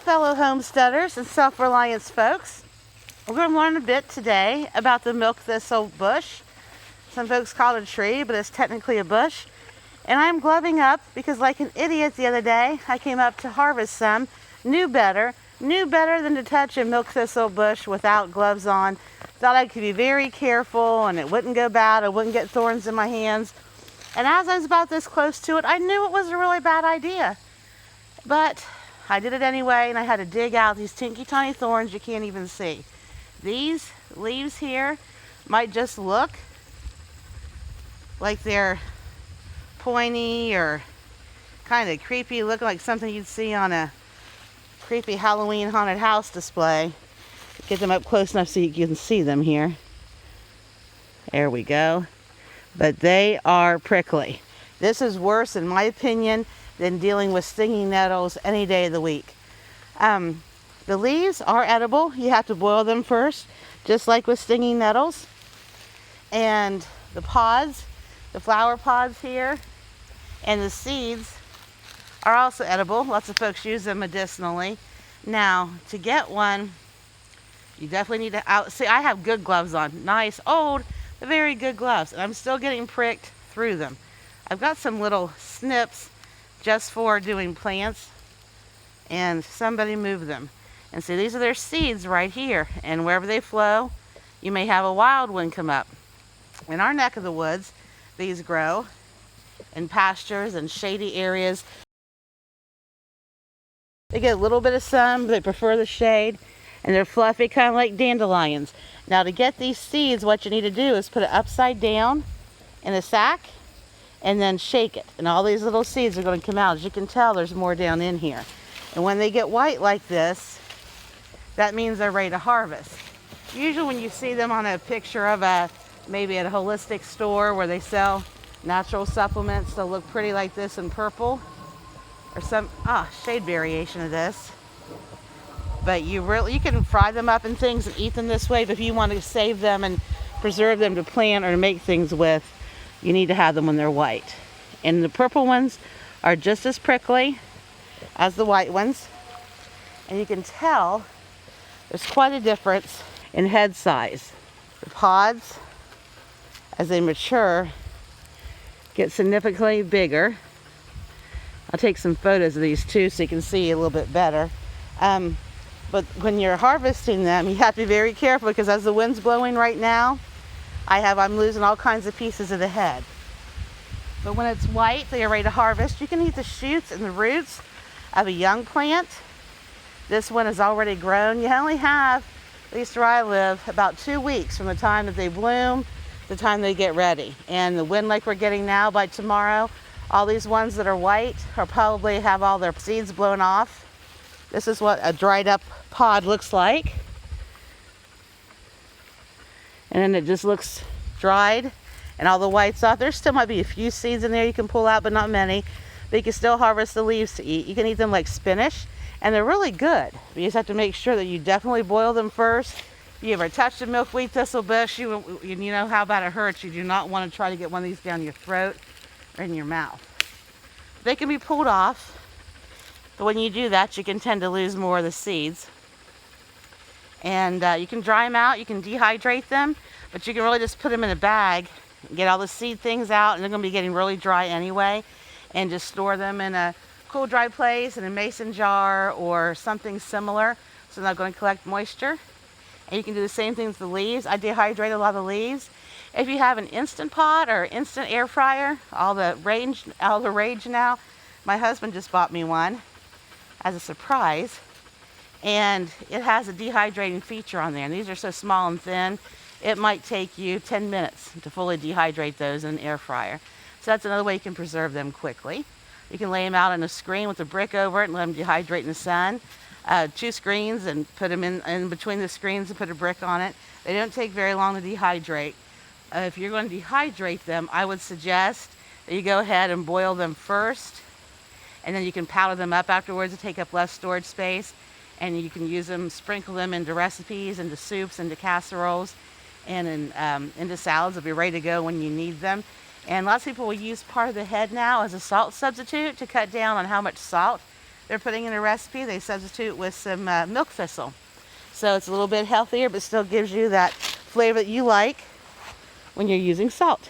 fellow homesteaders and self-reliance folks. We're going to learn a bit today about the milk thistle bush. Some folks call it a tree, but it's technically a bush. And I'm gloving up because, like an idiot the other day, I came up to harvest some. Knew better than to touch a milk thistle bush without gloves on. Thought I could be very careful and it wouldn't go bad. I wouldn't get thorns in my hands. And as I was about this close to it, I knew it was a really bad idea. But I did it anyway, and I had to dig out these teeny tiny thorns you can't even see. These leaves here might just look like they're pointy or kind of creepy, looking like something you'd see on a creepy Halloween haunted house display. Get them up close enough so you can see them here. There we go. But they are prickly. This is worse, in my opinion, than dealing with stinging nettles any day of the week. The leaves are edible. You have to boil them first, just like with stinging nettles. And the pods, the flower pods here, and the seeds are also edible. Lots of folks use them medicinally. Now, to get one, you definitely need to see, I have good gloves on. Nice, old, but very good gloves. And I'm still getting pricked through them. I've got some little snips just for doing plants, and somebody moved them. And see, these are their seeds right here, and wherever they flow, you may have a wild one come up. In our neck of the woods, these grow in pastures and shady areas. They get a little bit of sun, but they prefer the shade, and they're fluffy, kind of like dandelions. Now, to get these seeds, what you need to do is put it upside down in a sack and then shake it, and all these little seeds are going to come out. As you can tell, there's more down in here. And when they get white like this, that means they're ready to harvest. Usually when you see them on a picture of maybe at a holistic store where they sell natural supplements, they'll look pretty like this in purple, or some shade variation of this. But you can fry them up in things and eat them this way. But if you want to save them and preserve them to plant or to make things with, you need to have them when they're white. And the purple ones are just as prickly as the white ones. And you can tell there's quite a difference in head size. The pods, as they mature, get significantly bigger. I'll take some photos of these too so you can see a little bit better. But when you're harvesting them, you have to be very careful because as the wind's blowing right now, I'm losing all kinds of pieces of the head. But when it's white, they are ready to harvest. You can eat the shoots and the roots of a young plant. This one is already grown. You only have, at least where I live, about 2 weeks from the time that they bloom to the time they get ready. And the wind like we're getting now, by tomorrow, all these ones that are white will probably have all their seeds blown off. This is what a dried up pod looks like. And then it just looks dried and all the white's off. There still might be a few seeds in there you can pull out, but not many. But you can still harvest the leaves to eat. You can eat them like spinach, and they're really good. But you just have to make sure that you definitely boil them first. If you ever touched a milkweed thistle bush, you know how bad it hurts. You do not want to try to get one of these down your throat or in your mouth. They can be pulled off, but when you do that, you can tend to lose more of the seeds. And you can dry them out, you can dehydrate them, but you can really just put them in a bag and get all the seed things out, and they're going to be getting really dry anyway, and just store them in a cool, dry place in a mason jar or something similar so they're not going to collect moisture. And you can do the same thing with the leaves. I dehydrate a lot of the leaves. If you have an Instant Pot or instant air fryer, all the rage now. My husband just bought me one as a surprise. And it has a dehydrating feature on there. And these are so small and thin, it might take you 10 minutes to fully dehydrate those in an air fryer. So that's another way you can preserve them quickly. You can lay them out on a screen with a brick over it and let them dehydrate in the sun. 2 screens and put them in between the screens and put a brick on it. They don't take very long to dehydrate. If you're going to dehydrate them, I would suggest that you go ahead and boil them first, and then you can powder them up afterwards to take up less storage space. And you can use them, sprinkle them into recipes, into soups, into casseroles, and into salads. They'll be ready to go when you need them. And lots of people will use part of the head now as a salt substitute to cut down on how much salt they're putting in a recipe, they substitute with some milk thistle. So it's a little bit healthier, but still gives you that flavor that you like when you're using salt.